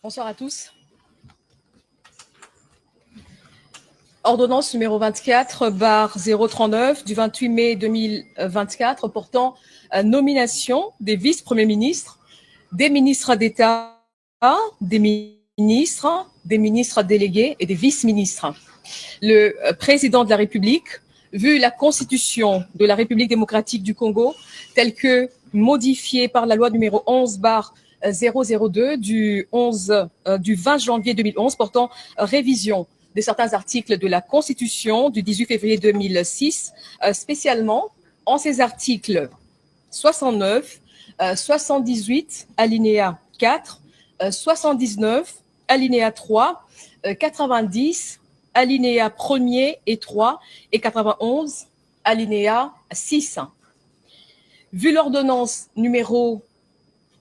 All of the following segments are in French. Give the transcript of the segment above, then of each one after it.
Bonsoir à tous. Ordonnance numéro 24/039 du 28 mai 2024 portant nomination des vice-premiers ministres, des ministres d'État, des ministres délégués et des vice-ministres. Le président de la République, vu la Constitution de la République démocratique du Congo, telle que modifiée par la loi numéro 11/002 du 20 janvier 2011 portant révision de certains articles de la Constitution du 18 février 2006, spécialement en ces articles 69, 78, alinéa 4, 79, alinéa 3, 90, alinéa 1er et 3 et 91, alinéa 6. Vu l'ordonnance numéro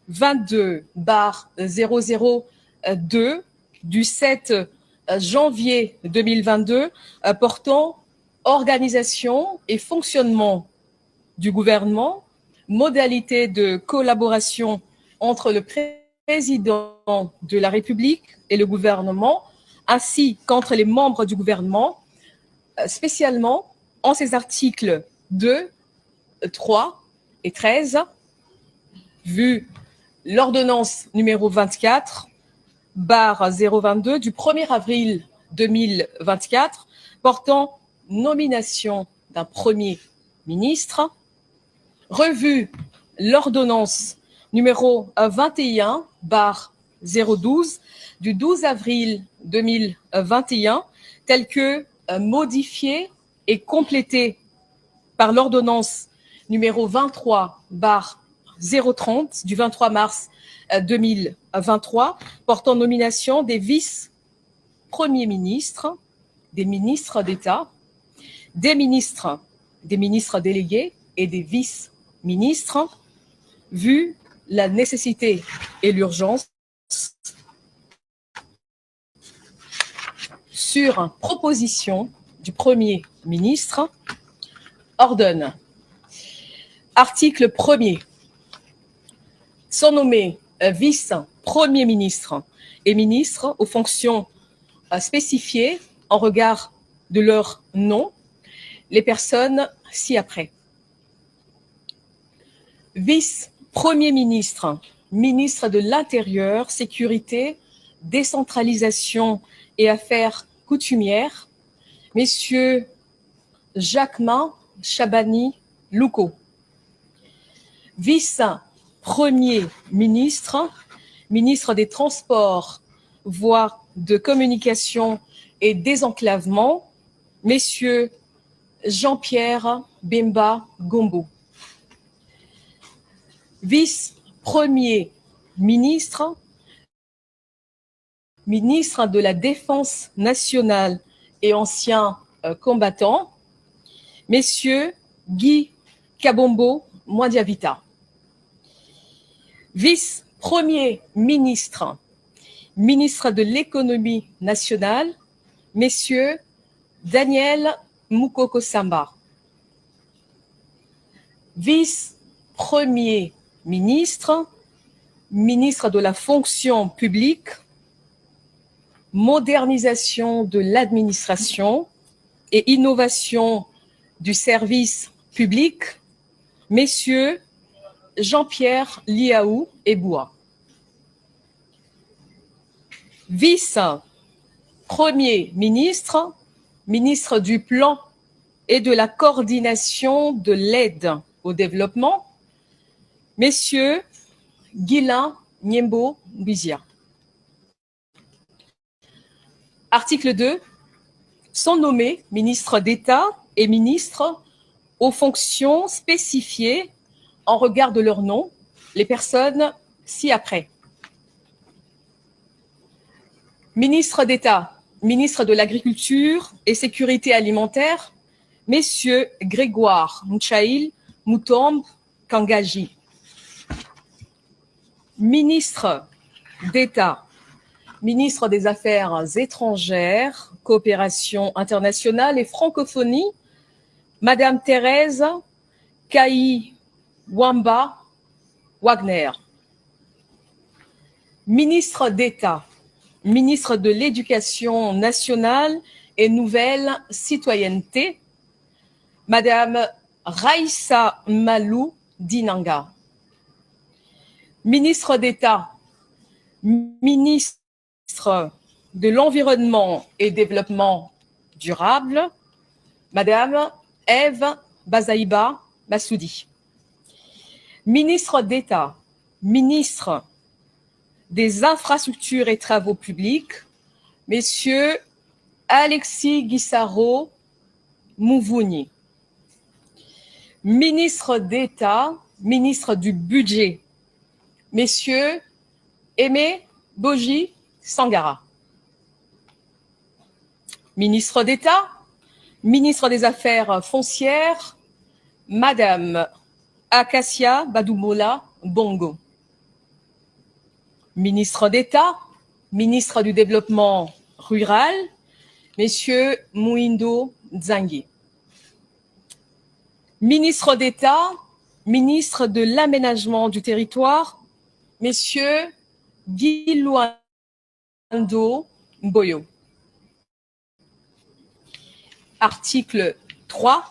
22/002 du 7 janvier 2022 portant organisation et fonctionnement du gouvernement, modalités de collaboration entre le président de la République et le gouvernement, ainsi qu'entre les membres du gouvernement, spécialement en ces articles 2, 3 et 13, vu l'ordonnance numéro 24/022 du 1er avril 2024 portant nomination d'un premier ministre, revu l'ordonnance numéro 21/012 du 12 avril 2021 telle que modifiée et complétée par l'ordonnance numéro 23/030 du 23 mars 2023 portant nomination des vice-premiers ministres, des ministres d'État, des ministres délégués et des vice-ministres, vu la nécessité et l'urgence sur proposition du Premier ministre, ordonne. Article 1er. Sont nommés vice-premiers ministres et ministres aux fonctions spécifiées en regard de leur nom, les personnes ci-après. Vice-premier ministre, ministre de l'Intérieur, Sécurité, Décentralisation et Affaires coutumières, messieurs Jacquemin Chabani Louko. Vice-premier ministre, ministre des Transports, voies de communication et désenclavement, messieurs Jean-Pierre Bemba Gombo. Vice-premier ministre, ministre de la Défense nationale et ancien combattant, messieurs Guy Kabombo Mwadiavita. Vice-premier ministre, ministre de l'économie nationale, messieurs Daniel Mukoko Samba. Vice-premier ministre, ministre de la fonction publique, modernisation de l'administration et innovation du service public, messieurs Jean-Pierre Liaou Eboua. Vice-premier ministre, ministre du Plan et de la coordination de l'aide au développement, messieurs Guilain Niembo Bizia. Article 2. Sont nommés ministres d'État et ministres aux fonctions spécifiées en regard de leur nom, les personnes ci-après. Ministre d'État, ministre de l'Agriculture et Sécurité alimentaire, messieurs Grégoire Mouchaïl Moutombe Kangaji. Ministre d'État, ministre des Affaires étrangères, coopération internationale et francophonie, Madame Thérèse Kaï Wamba Wagner. Ministre d'État, ministre de l'Éducation nationale et Nouvelle Citoyenneté, Madame Raissa Malou Dinanga. Ministre d'État, ministre de l'Environnement et Développement durable, Madame Ève Bazaïba Massoudi. Ministre d'État, ministre des Infrastructures et Travaux publics, Messieurs Alexis Guissaro Mouvouni. Ministre d'État, ministre du Budget, Messieurs Aimé Boji Sangara. Ministre d'État, ministre des Affaires foncières, Madame Acacia Badoumola Bongo. Ministre d'État, ministre du Développement rural, Messieurs Mouindo Nzangi. Ministre d'État, ministre de l'Aménagement du territoire, Messieurs Guy Luando Mboyo. Article 3.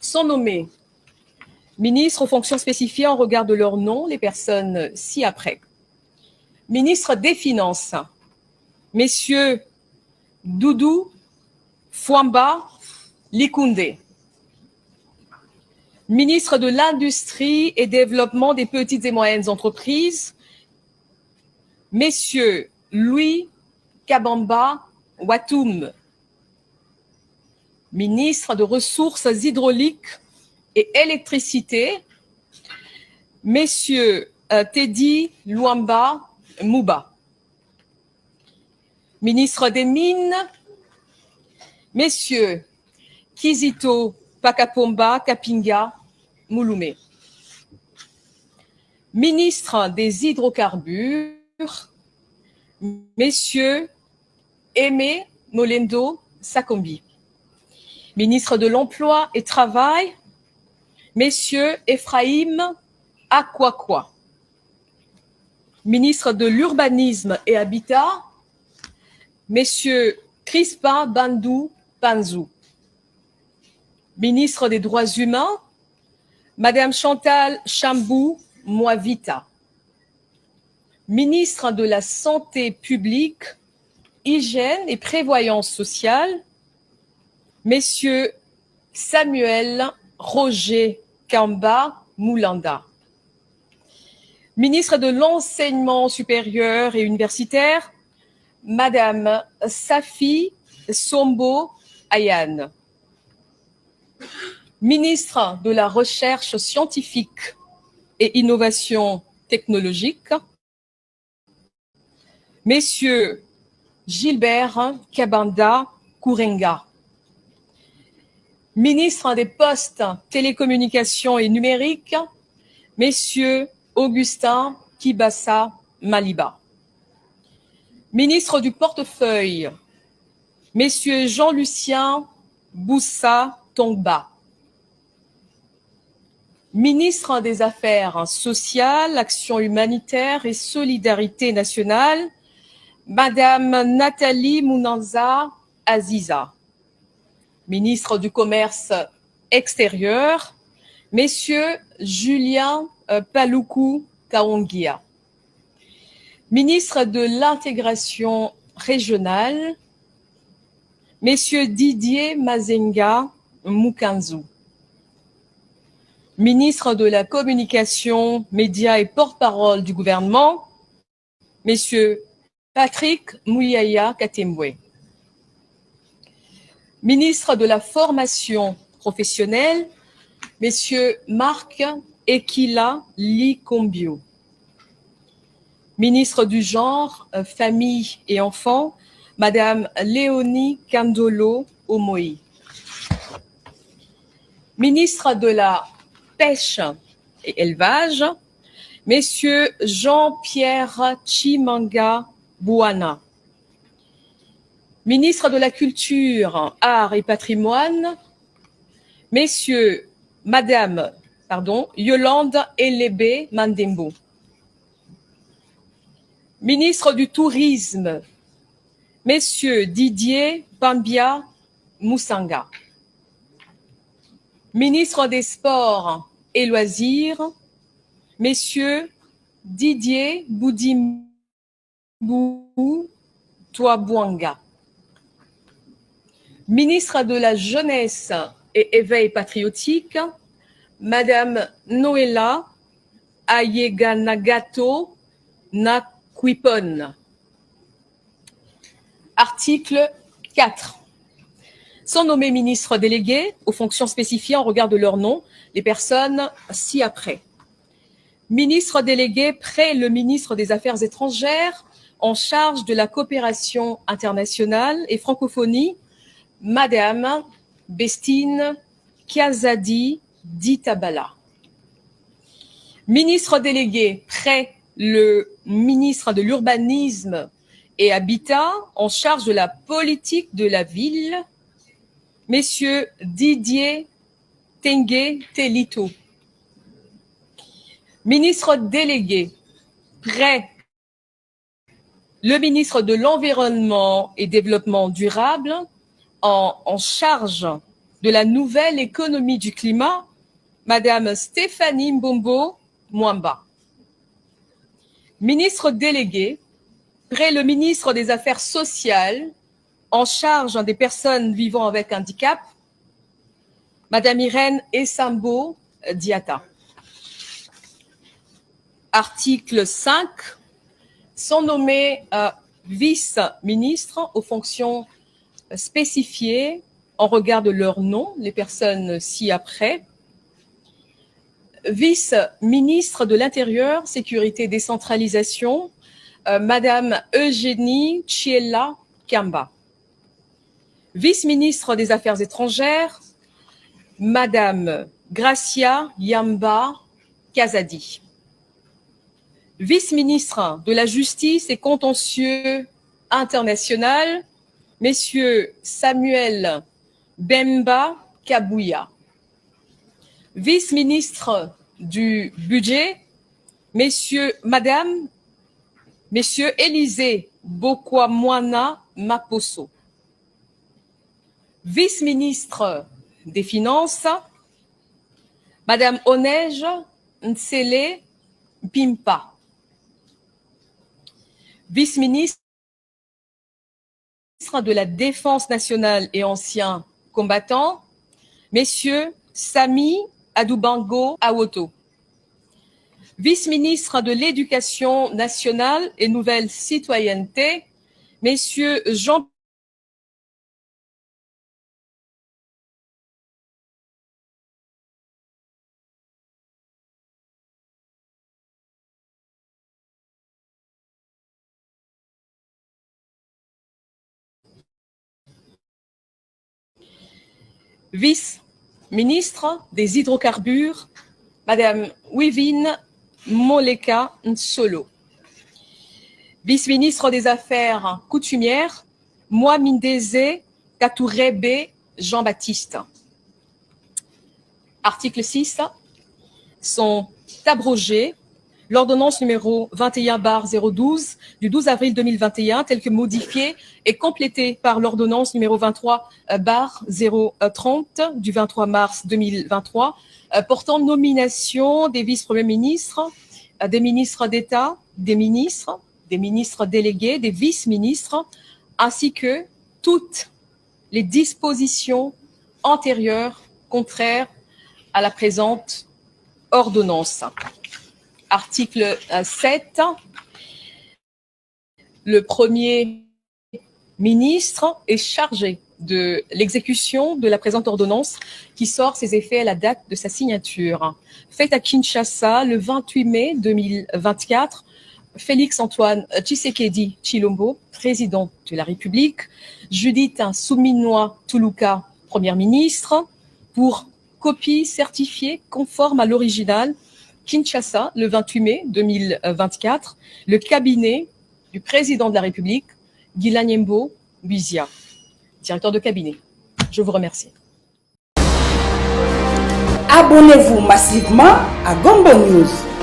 Sont nommés ministres aux fonctions spécifiées en regard de leur nom, les personnes ci-après. Ministre des Finances, Messieurs Doudou Fouamba Likoundé. Ministre de l'Industrie et Développement des petites et moyennes entreprises, Messieurs Louis Kabamba Watoum. Ministre de Ressources hydrauliques et électricité, Messieurs Teddy Luamba Mouba. Ministre des Mines, Messieurs Kizito Pakapomba Kapinga Mouloumé. Ministre des Hydrocarbures, Messieurs Aimé Molendo Sakombi. Ministre de l'Emploi et Travail, Messieurs Ephraïm Akwakwa. Ministre de l'Urbanisme et Habitat, Messieurs Crispin Bandou Panzou. Ministre des Droits humains, Madame Chantal Chambou Moavita. Ministre de la Santé publique, Hygiène et Prévoyance sociale, Messieurs Samuel Roger Kamba Moulanda. Ministre de l'Enseignement supérieur et universitaire, Madame Safi Sombo Ayane. Ministre de la Recherche scientifique et innovation technologique, Messieurs Gilbert Kabanda Kourenga. Ministre des Postes, Télécommunications et Numériques, Messieurs Augustin Kibassa Maliba. Ministre du Portefeuille, Messieurs Jean-Lucien Boussa Tongba. Ministre des Affaires sociales, Action humanitaire et solidarité nationale, Madame Nathalie Mounanza Aziza. Ministre du Commerce extérieur, Messieurs Julien Paloukou Kaongia. Ministre de l'Intégration régionale, Messieurs Didier Mazenga Mukanzu. Ministre de la Communication, Médias et porte-parole du gouvernement, Messieurs Patrick Mouyaya Katembwe. Ministre de la Formation professionnelle, Messieurs Marc Ekila Likombio. Ministre du Genre, Famille et Enfants, Madame Léonie Kandolo Omoi. Ministre de la Pêche et Élevage, Messieurs Jean-Pierre Chimanga Bouana. Ministre de la Culture, Arts et Patrimoine, Madame Yolande Elébé Mandembo. Ministre du Tourisme, Messieurs Didier Pambia Moussanga. Ministre des Sports et Loisirs, Messieurs Didier Boudimbou Touabouanga. Ministre de la Jeunesse et Éveil patriotique, Madame Noëlla Ayeganagato Nakwipon. Article 4. Sont nommés ministres délégués aux fonctions spécifiées en regard de leur nom les personnes ci-après. Ministre délégué près le ministre des Affaires étrangères en charge de la coopération internationale et francophonie, Madame Bestine Kiazadi Ditabala. Ministre délégué près le ministre de l'Urbanisme et Habitat en charge de la politique de la ville, Messieurs Didier Tengue Telito. Ministre délégué près le ministre de l'Environnement et Développement durable en charge de la nouvelle économie du climat, Madame Stéphanie Mbombo Mwamba. Ministre délégué près le ministre des Affaires sociales en charge des personnes vivant avec handicap, Madame Irène Essambo Diata. Article 5. Sont nommés vice-ministres aux fonctions spécifiées en regard de leur nom, les personnes ci-après. Vice-ministre de l'Intérieur, Sécurité, Décentralisation, Madame Eugénie Chiella Kamba. Vice-ministre des Affaires étrangères, Madame Gracia Yamba Kazadi. Vice-ministre de la Justice et Contentieux international, Messieurs Samuel Bemba Kabouya. Vice-ministre du Budget, Messieurs Élisée Bokwamwana Maposo. Vice-ministre des Finances, Madame Onej Ntsele Pimpa. Vice-ministre de la Défense nationale et anciens combattants, Messieurs Sami Adoubango Awoto. Vice-ministre de l'Éducation nationale et nouvelle citoyenneté, Messieurs Jean Vice-ministre des Hydrocarbures, Madame Wivine Moleka Nsolo. Vice-ministre des Affaires coutumières, Mwamindeze Katourebe Jean-Baptiste. Article 6. Sont abrogées l'ordonnance numéro 21/012 du 12 avril 2021, telle que modifiée et complétée par l'ordonnance numéro 23/030 du 23 mars 2023, portant nomination des vice-premiers ministres, des ministres d'État, des ministres délégués, des vice-ministres, ainsi que toutes les dispositions antérieures contraires à la présente ordonnance. Article 7. Le Premier ministre est chargé de l'exécution de la présente ordonnance qui sort ses effets à la date de sa signature. Faite à Kinshasa le 28 mai 2024, Félix Antoine Tshisekedi Tshilombo, président de la République, Judith Souminois Toulouka, première ministre, pour copie certifiée conforme à l'original, Kinshasa, le 28 mai 2024, le cabinet du président de la République, Guilanyembo Buizia, directeur de cabinet. Je vous remercie. Abonnez-vous massivement à Gombo News.